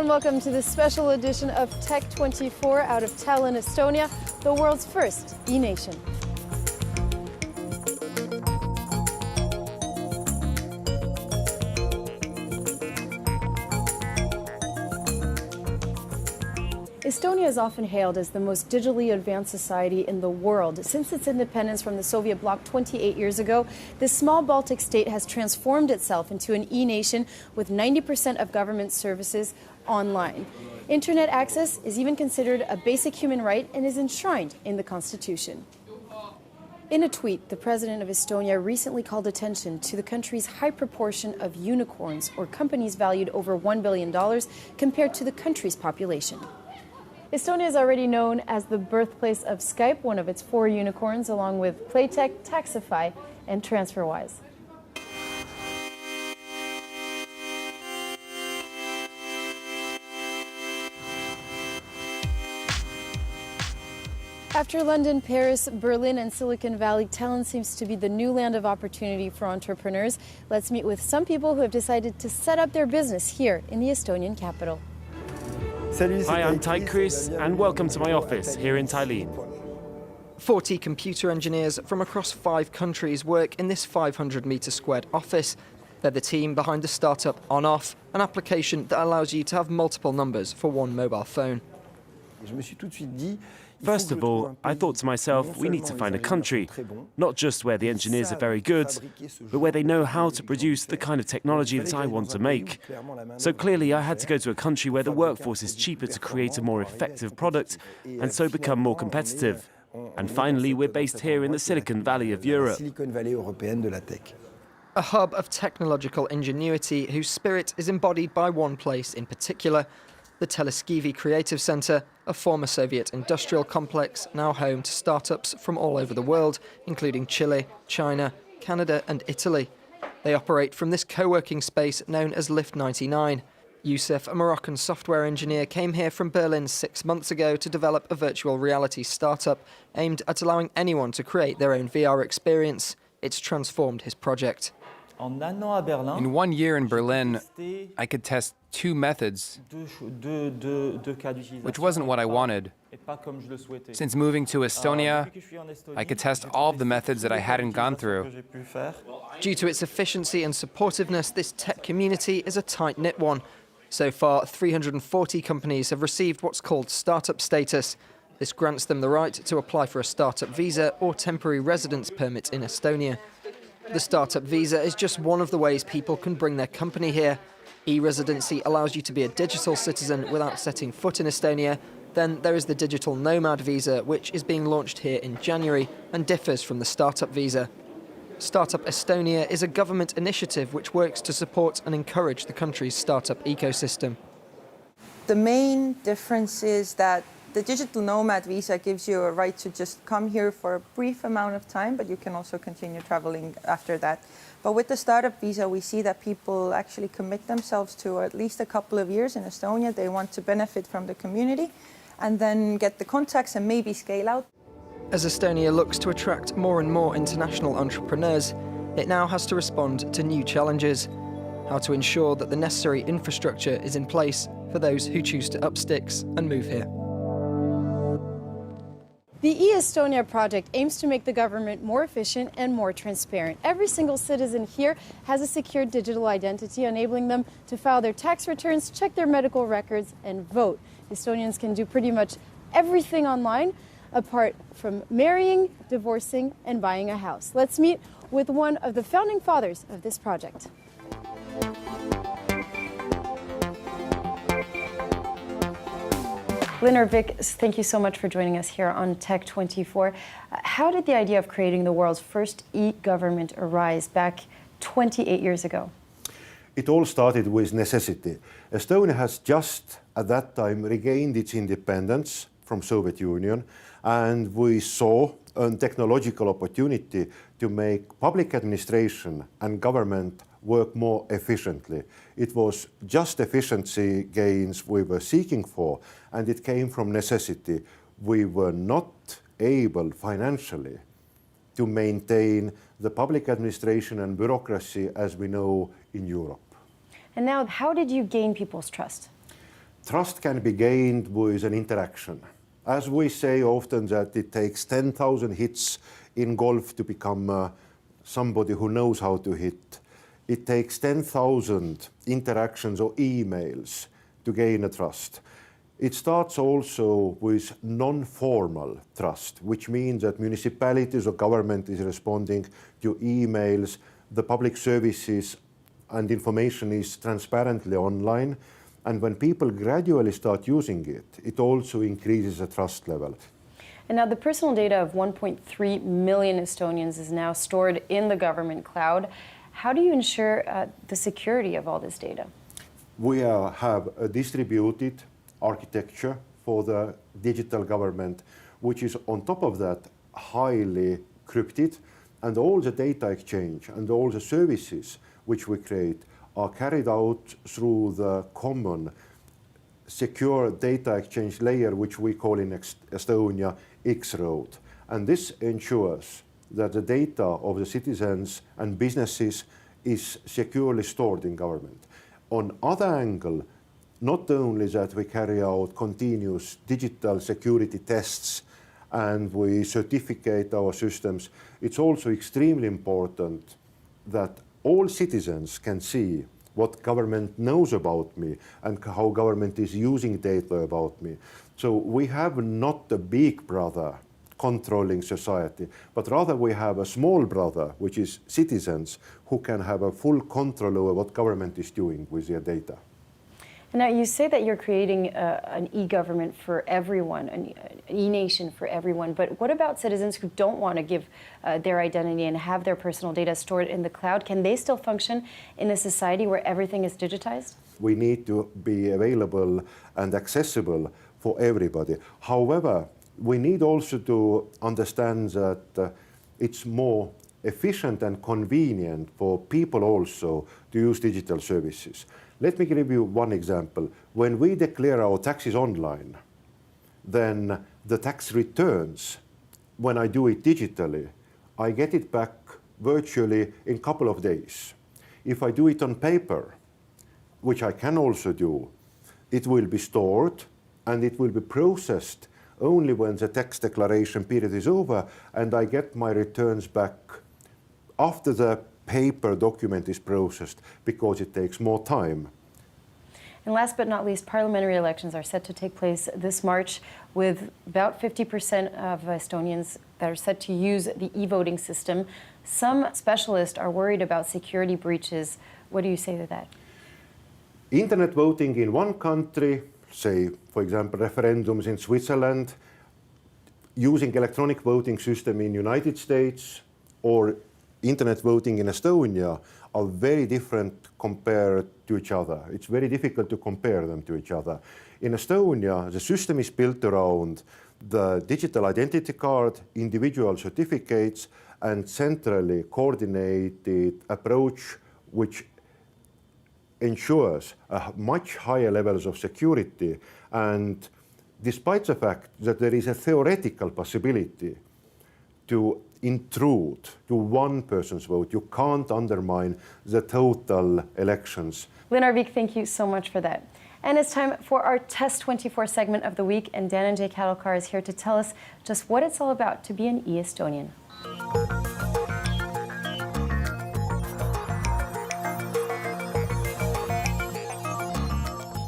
and welcome to this special edition of Tech 24 out of Tallinn, Estonia, the world's first e-nation. Estonia is often hailed as the most digitally advanced society in the world. Since its independence from the Soviet bloc 28 years ago, this small Baltic state has transformed itself into an e-nation with 90% of government services online. Internet access is even considered a basic human right and is enshrined in the constitution. In a tweet, the president of Estonia recently called attention to the country's high proportion of unicorns, or companies valued over $1 billion, compared to the country's population. Estonia is already known as the birthplace of Skype, one of its 4 unicorns, along with Playtech, Taxify, and TransferWise. After London, Paris, Berlin, and Silicon Valley, Tallinn seems to be the new land of opportunity for entrepreneurs. Let's meet with some people who have decided to set up their business here in the Estonian capital. Hi, I'm Chris, and welcome to my office here in Tallinn. 40 computer engineers from across 5 countries work in this 500-metre squared office. They're the team behind the startup On-Off, an application that allows you to have multiple numbers for one mobile phone. First of all, I thought to myself, we need to find a country, not just where the engineers are very good, but where they know how to produce the kind of technology that I want to make. So clearly I had to go to a country where the workforce is cheaper to create a more effective product and so become more competitive. And finally, we're based here in the Silicon Valley of Europe. A hub of technological ingenuity whose spirit is embodied by one place in particular, the Teleskivi Creative Centre, a former Soviet industrial complex now home to startups from all over the world, including Chile, China, Canada and Italy. They operate from this co-working space known as Lift 99. Youssef, a Moroccan software engineer, came here from Berlin 6 months ago to develop a virtual reality startup aimed at allowing anyone to create their own VR experience. It's transformed his project. In 1 year in Berlin, I could test 2 methods, which wasn't what I wanted. Since moving to Estonia, I could test all of the methods that I hadn't gone through. Due to its efficiency and supportiveness, this tech community is a tight-knit one. So far, 340 companies have received what's called startup status. This grants them the right to apply for a startup visa or temporary residence permit in Estonia. The startup visa is just one of the ways people can bring their company here. E-residency allows you to be a digital citizen without setting foot in Estonia. Then there is the digital Nomad visa, which is being launched here in January and differs from the startup visa. Startup Estonia is a government initiative which works to support and encourage the country's startup ecosystem. The main difference is that the digital Nomad visa gives you a right to just come here for a brief amount of time, but you can also continue traveling after that. But with the startup visa, we see that people actually commit themselves to at least a couple of years in Estonia. They want to benefit from the community and then get the contacts and maybe scale out. As Estonia looks to attract more and more international entrepreneurs, it now has to respond to new challenges. How to ensure that the necessary infrastructure is in place for those who choose to up sticks and move here. The e-Estonia project aims to make the government more efficient and more transparent. Every single citizen here has a secure digital identity, enabling them to file their tax returns, check their medical records, and vote. Estonians can do pretty much everything online, apart from marrying, divorcing, and buying a house. Let's meet with one of the founding fathers of this project. Linner Vick, thank you so much for joining us here on Tech 24. How did the idea of creating the world's first e-government arise back 28 years ago? It all started with necessity. Estonia has just at that time regained its independence from Soviet Union, and we saw a technological opportunity to make public administration and government work more efficiently. It was just efficiency gains we were seeking for, and it came from necessity. We were not able financially to maintain the public administration and bureaucracy as we know in Europe. And now, how did you gain people's trust? Trust can be gained with an interaction. As we say often that it takes 10,000 hits in golf to become somebody who knows how to hit. It takes 10,000 interactions or emails to gain a trust. It starts also with non-formal trust, which means that municipalities or government is responding to emails, the public services and information is transparently online. And when people gradually start using it, it also increases the trust level. And now the personal data of 1.3 million Estonians is now stored in the government cloud. How do you ensure the security of all this data? We have a distributed architecture for the digital government, which is on top of that highly crypted, and all the data exchange and all the services which we create are carried out through the common secure data exchange layer, which we call in Estonia X-Road. And this ensures that the data of the citizens and businesses is securely stored in government. On other angle, not only that we carry out continuous digital security tests and we certificate our systems, it's also extremely important that all citizens can see what government knows about me and how government is using data about me. So we have not a big brother controlling society, but rather we have a small brother, which is citizens, who can have a full control over what government is doing with their data. Now, you say that you're creating an e-government for everyone, an e-nation for everyone, but what about citizens who don't want to give their identity and have their personal data stored in the cloud? Can they still function in a society where everything is digitized? We need to be available and accessible for everybody. However, we need also to understand that it's more efficient and convenient for people also to use digital services. Let me give you one example. When we declare our taxes online, then the tax returns, when I do it digitally, I get it back virtually in a couple of days. If I do it on paper, which I can also do, it will be stored and it will be processed only when the tax declaration period is over, and I get my returns back after the paper document is processed, because it takes more time. And last but not least, parliamentary elections are set to take place this March, with about 50% of Estonians that are set to use the e-voting system. Some specialists are worried about security breaches. What do you say to that? Internet voting in one country, say, for example, referendums in Switzerland, using electronic voting system in United States, or internet voting in Estonia, are very different compared to each other. It's very difficult to compare them to each other. In Estonia, the system is built around the digital identity card, individual certificates, and centrally coordinated approach, which ensures a much higher levels of security. And despite the fact that there is a theoretical possibility to intrude to one person's vote, you can't undermine the total elections. Lynn Arvik, thank you so much for that. And it's time for our Test 24 segment of the week, and Dhananjay Kadalkar is here to tell us just what it's all about to be an e-Estonian.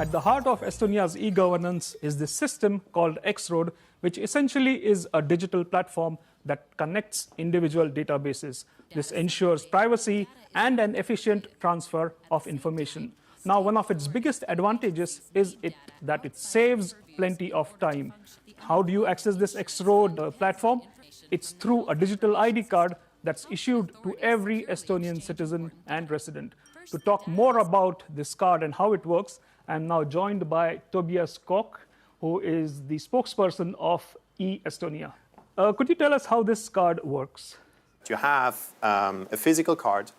At the heart of Estonia's e-governance is this system called X-Road, which essentially is a digital platform that connects individual databases. This ensures privacy and an efficient transfer of information. Now, one of its biggest advantages is that it saves plenty of time. How do you access this X-Road platform? It's through a digital ID card that's issued to every Estonian citizen and resident. To talk more about this card and how it works, I'm now joined by Tobias Koch, who is the spokesperson of e-Estonia. Could you tell us how this card works? You have a physical card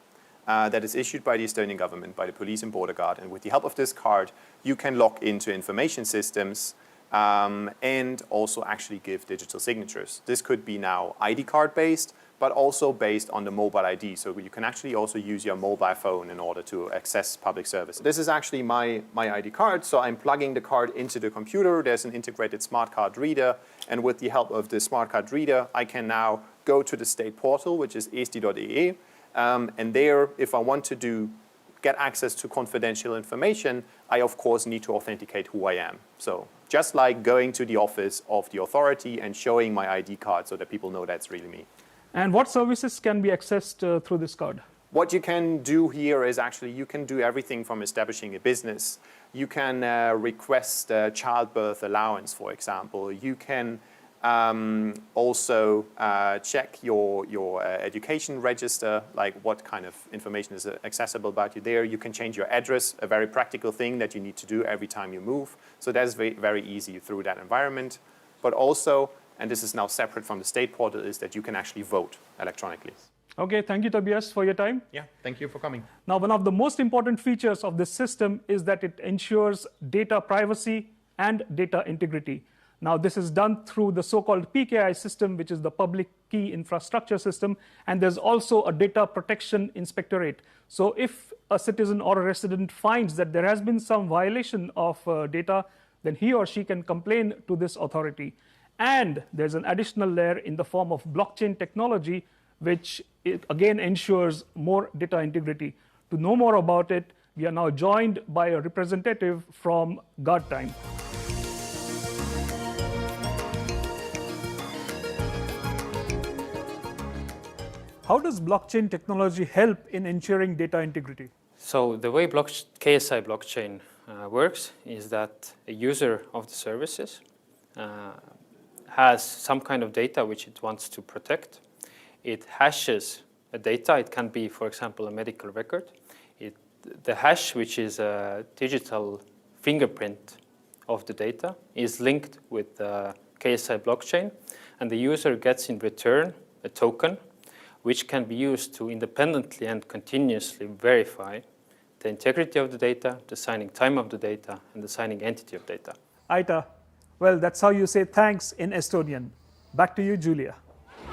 that is issued by the Estonian government, by the Police and Border Guard, and with the help of this card, you can log into information systems and also actually give digital signatures. This could be now ID card based, but also based on the mobile ID. So you can actually also use your mobile phone in order to access public service. This is actually my ID card. So I'm plugging the card into the computer. There's an integrated smart card reader. And with the help of the smart card reader, I can now go to the state portal, which is esti.ee. And there, if I want to get access to confidential information, I of course need to authenticate who I am. So just like going to the office of the authority and showing my ID card so that people know that's really me. And what services can be accessed through this card? What you can do here is actually you can do everything from establishing a business. You can request childbirth allowance, for example. You can also check your education register, like what kind of information is accessible about you there. You can change your address, a very practical thing that you need to do every time you move. So that's very, very easy through that environment. But also, and this is now separate from the state portal, is that you can actually vote electronically. Okay, thank you, Tobias, for your time. Yeah, thank you for coming. Now, one of the most important features of this system is that it ensures data privacy and data integrity. Now, this is done through the so-called PKI system, which is the Public Key Infrastructure System, and there's also a Data Protection Inspectorate. So if a citizen or a resident finds that there has been some violation of data, then he or she can complain to this authority. And there's an additional layer in the form of blockchain technology, which again ensures more data integrity. To know more about it, we are now joined by a representative from Guard Time. How does blockchain technology help in ensuring data integrity? So the way KSI blockchain works is that a user of the services has some kind of data which it wants to protect. It hashes a data. It can be, for example, a medical record. The hash, which is a digital fingerprint of the data, is linked with the KSI blockchain, and the user gets in return a token which can be used to independently and continuously verify the integrity of the data, the signing time of the data, and the signing entity of data. Aita, well, that's how you say thanks in Estonian. Back to you, Julia.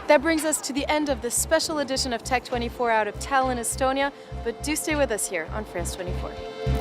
That brings us to the end of this special edition of Tech 24 out of Tallinn, Estonia, but do stay with us here on France 24.